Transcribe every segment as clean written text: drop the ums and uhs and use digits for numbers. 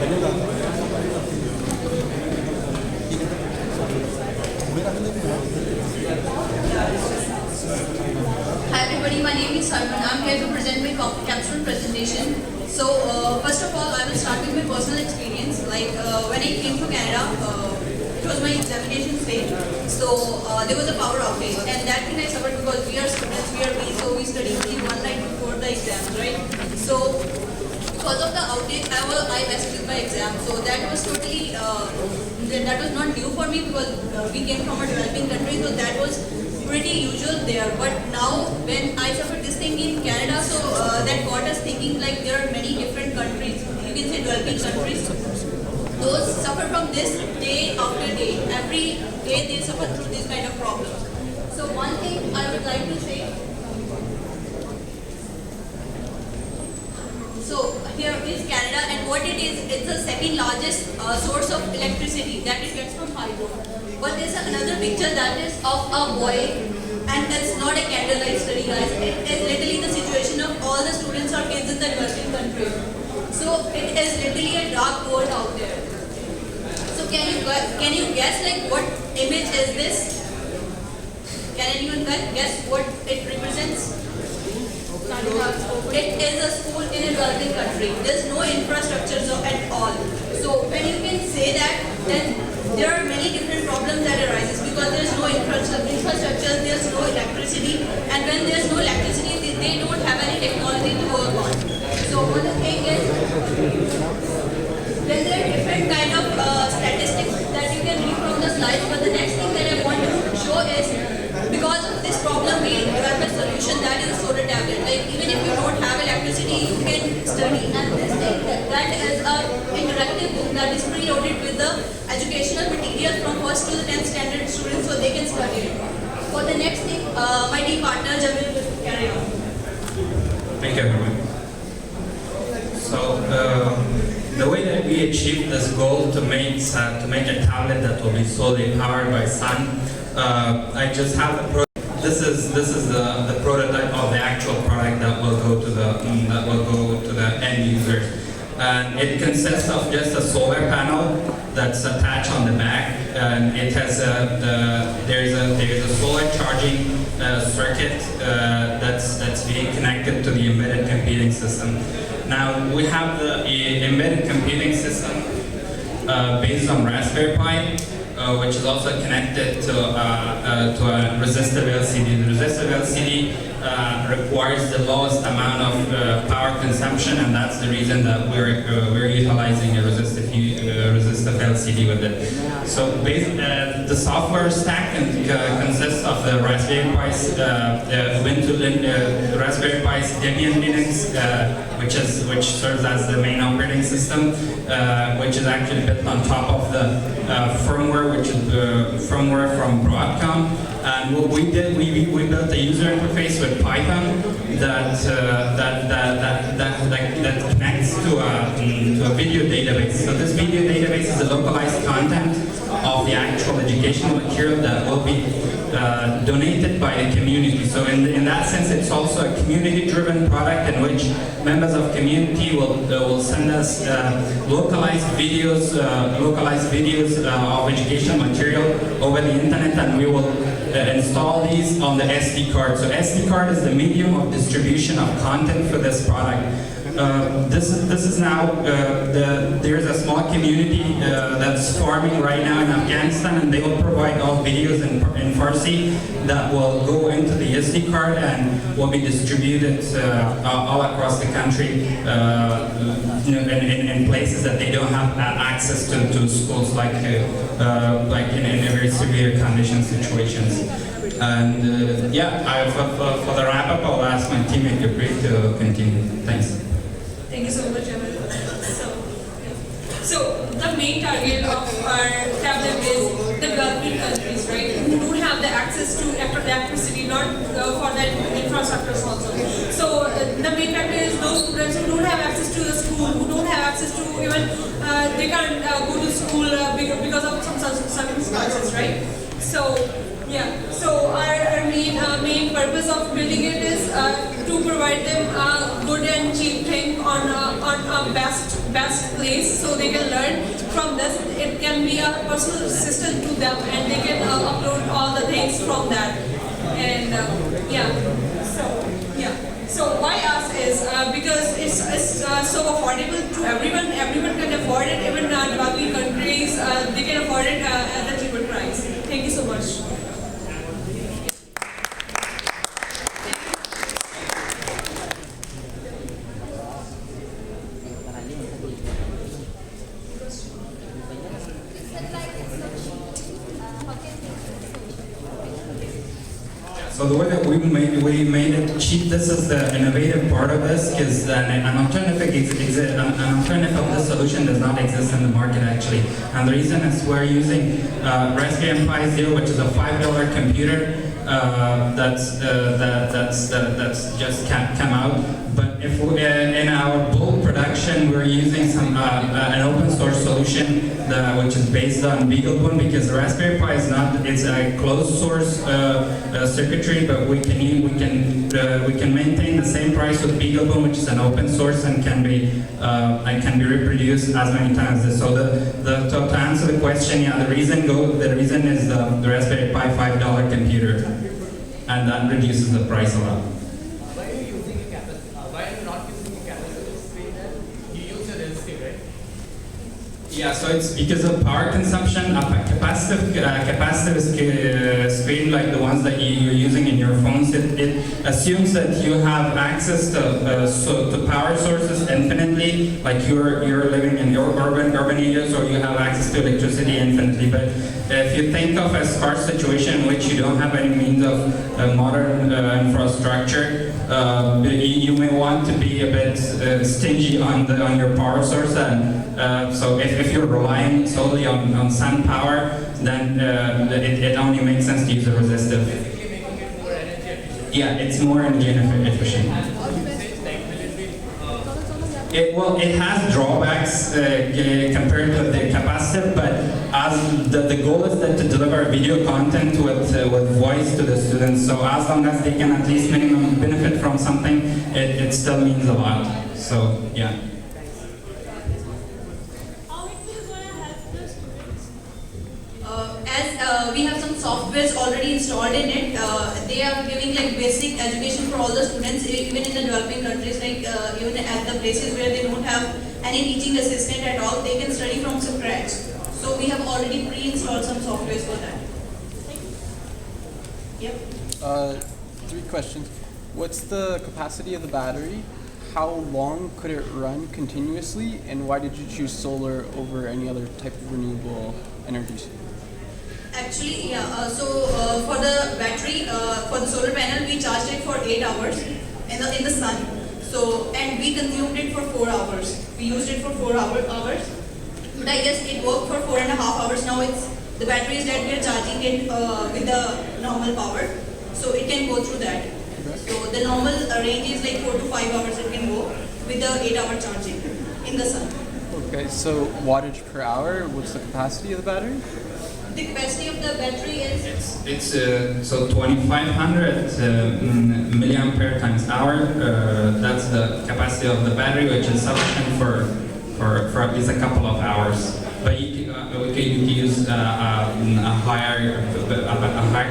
Hi everybody, my name is Sarvan. I'm here to present my capstone presentation. So first of all, I will start with my personal experience. Like when I came to Canada, it was my examination stage. So there was a power outage, and that thing I suffered because we are students, we are busy, so we study only one night before the exams, right? So because of the outage, I messed with my exam. So that was totally that was not new for me because we came from a developing country, so that was pretty usual there. But now when I suffered this thing in Canada, so that got us thinking like there are many different countries, you can say developing countries, those suffer from this day after day. Every day they suffer through this kind of problems. So one thing I would like to say, so here is Canada, and what it is, it's the second largest source of electricity that it gets from hydro. But there's another picture that is of a boy, and that's not a candlelight study, guys. It is literally the situation of all the students or kids in the developing country. So it is literally a dark world out there. So can you guess like what image is this? Can anyone guess what it represents? It is a school in a developing country. There's no infrastructure at all. So when you can say that, then there are many different problems that arises because there's no infrastructure, there's no electricity, and when there's no electricity, they don't have any technology to work on. So one thing is, then there are different kind of statistics that you can read from the slides, but the next thing that I want to show is, because of this problem, we have a solution that is a solar tablet. Like even if you don't have electricity, you can study. And this thing, that is an interactive book that is preloaded with the educational material from 1st to the 10th standard students, so they can study it. For the next thing, my team partner Jamil will carry on. Thank you, everyone. So the way that we achieved this goal to make a tablet that will be solely powered by sun, I just have the this is the prototype of the actual product that will go to the end users. And it consists of just a solar panel that's attached on the back, and it has there's a solar charging circuit that's being connected to the embedded computing system. Now we have the embedded computing system based on Raspberry Pi, which is also connected to a resistive LCD. The resistive LCD requires the lowest amount of power consumption, and that's the reason that we're utilizing a resistive LCD with it. So the software stack consists of the Raspberry Pi, Raspberry Pi Debian Linux, which serves as the main operating system, which is actually built on top of the firmware, which is firmware from Broadcom. And what we did, we built a user interface with Python that connects to a video database. So this video database is the localized content of the actual educational material that will be donated by the community. So in that sense, it's also a community-driven product in which members of community will send us localized videos of educational material over the internet, and we will install these on the SD card. So SD card is the medium of distribution of content for this product. This is now, there's a small community that's forming right now in Afghanistan, and they will provide all videos in Farsi that will go into the SD card and will be distributed all across the country in places that they don't have access to schools, like in very severe condition situations. And for the wrap up, I'll ask my teammate Gabri to continue. Thanks. Thank you so much, Emil. So the main target of our tablet is the developing countries, right? Who don't have the access to electricity, not for that infrastructure also. So the main target is those students who don't have access to the school, who don't have access to even they can't go to school because of some circumstances, right? So Yeah, so our main purpose of building it is to provide them a good and cheap thing on a best place, so they can learn from this. It can be a personal assistant to them, and they can upload all the things from that. And so why us is because it's so affordable to everyone. Everyone can afford it. Even developing countries, they can afford it at a cheaper price. Thank you so much. So the way that we made it cheap, this is the innovative part of this, because an alternative of this solution does not exist in the market actually. And the reason is we're using Raspberry Pi Zero, which is a $5 computer that's just come out. But if we, in our bulk production, we're using an open source solution which is based on BeagleBone, because the Raspberry Pi is not, it's a closed source circuitry, but we can maintain the same price with BeagleBone, which is an open source and can be reproduced as many times as this. So to answer the question, yeah, the reason is the Raspberry Pi $5 computer, and that reduces the price a lot. Why are you using a capacitor? Why are you not using a capacitor screen then? You use a resistor, right? Yeah, so it's because of power consumption. A capacitive screen like the ones that you're using in your phones, it assumes that you have access to power sources infinitely, like you're living in your urban areas, or you have access to electricity infinitely. But if you think of a scarce situation in which you don't have any means of modern infrastructure, you may want to be a bit stingy on your power source, and so if you're relying solely on sun power, then it only makes sense to use a resistive. Basically making it more energy efficient. Yeah, it's more energy efficient. It has drawbacks compared to the capacitive, but as the goal is that to deliver video content with voice to the students. So as long as they can at least minimum benefit from something, it still means a lot. So yeah. As we have some softwares already installed in it, they are giving like basic education for all the students, even in the developing countries, like even at the places where they don't have any teaching assistant at all, they can study from scratch. So we have already pre-installed some softwares for that. Yep. 3 questions. What's the capacity of the battery? How long could it run continuously? And why did you choose solar over any other type of renewable energies? Actually, yeah. For the battery, for the solar panel, we charged it for 8 hours in the sun. So, and we consumed it for 4 hours. We used it for 4 hours. But I guess it worked for 4.5 hours. Now the battery is that we are charging it with the normal power, so it can go through that. So the normal range is like 4 to 5 hours. It can go with the 8-hour charging in the sun. Okay, so wattage per hour. What's the capacity of the battery? The capacity of the battery is? It's so 2,500 milliampere times hour. That's the capacity of the battery, which is sufficient for at least a couple of hours. But you could use a higher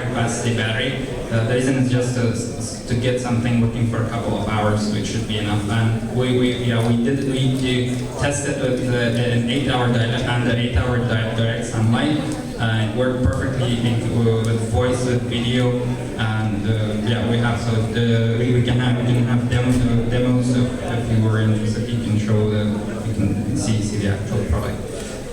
capacity battery. The reason is just to get something working for a couple of hours, which should be enough. And we tested with an 8-hour and the 8-hour direct sunlight. It worked perfectly with voice, with video, and yeah, we have we can have demos if you were interested. You can show you can see the actual product.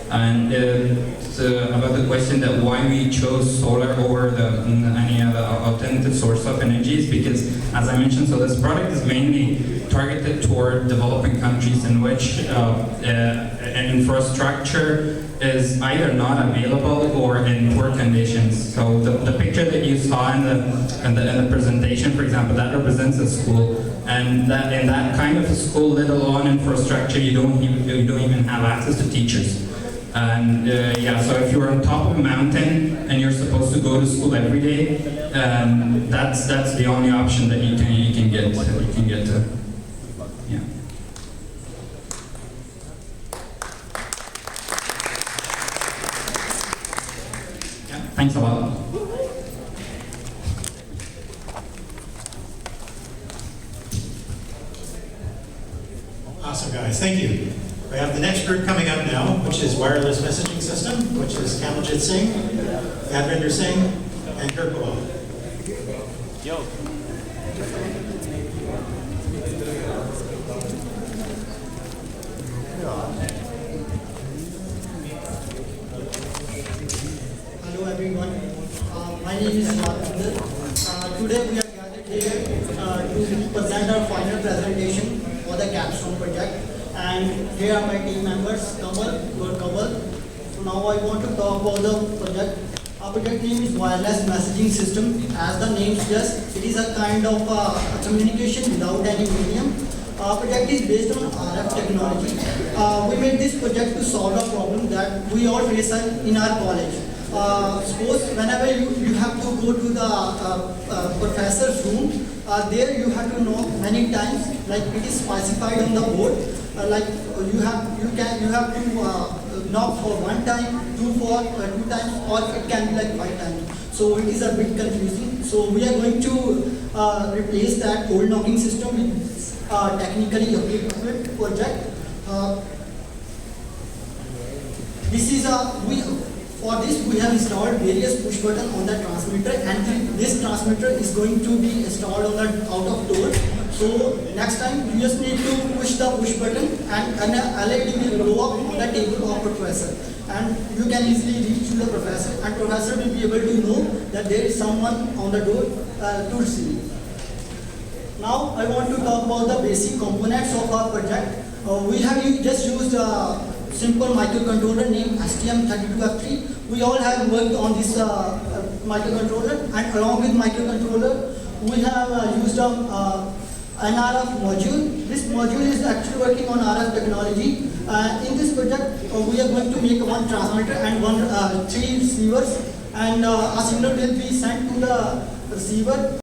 And about the question that why we chose solar over any other alternative source of energy is because, as I mentioned, so this product is mainly targeted toward developing countries in which infrastructure is either not available or in poor conditions. So the picture that you saw in the presentation, for example, that represents a school, and that in that kind of a school, let alone infrastructure, you don't even have access to teachers. And yeah, so if you're on top of a mountain and you're supposed to go to school every day, that's the only option that you can get to. Yeah. Yeah. Thanks a lot. Awesome, guys. Thank you. We have the next group coming up now, which is wireless messaging system, which is Kamaljeet Singh, Advinder Singh, and Kirpal. Hello everyone. My name is Advinder. Today we are gathered here to present our final presentation for the Capstone project. And here are my team members, Kamal, Kamal. So now I want to talk about the project. Our project name is Wireless Messaging System. As the name suggests, it is a kind of a communication without any medium. Our project is based on RF technology. We made this project to solve a problem that we all face in our college. Suppose whenever you have to go to the professor's room, there you have to knock many times, like it is specified on the board. Like you have to knock for one time, two times, or it can be like 5 times. So it is a bit confusing. So we are going to replace that old knocking system with technically equipped project. For this we have installed various push buttons on the transmitter, and this transmitter is going to be installed on the out of door. So next time you just need to push the push button and an LED will blow up on the table of professor, and you can easily reach to the professor, and professor will be able to know that there is someone on the door to receive. Now I want to talk about the basic components of our project. We have just used a simple microcontroller named STM32F3. We all have worked on this microcontroller, and along with microcontroller, we have used an RF module. This module is actually working on RF technology. In this project, we are going to make one transmitter and 3 receivers, and a signal will be sent to the receiver.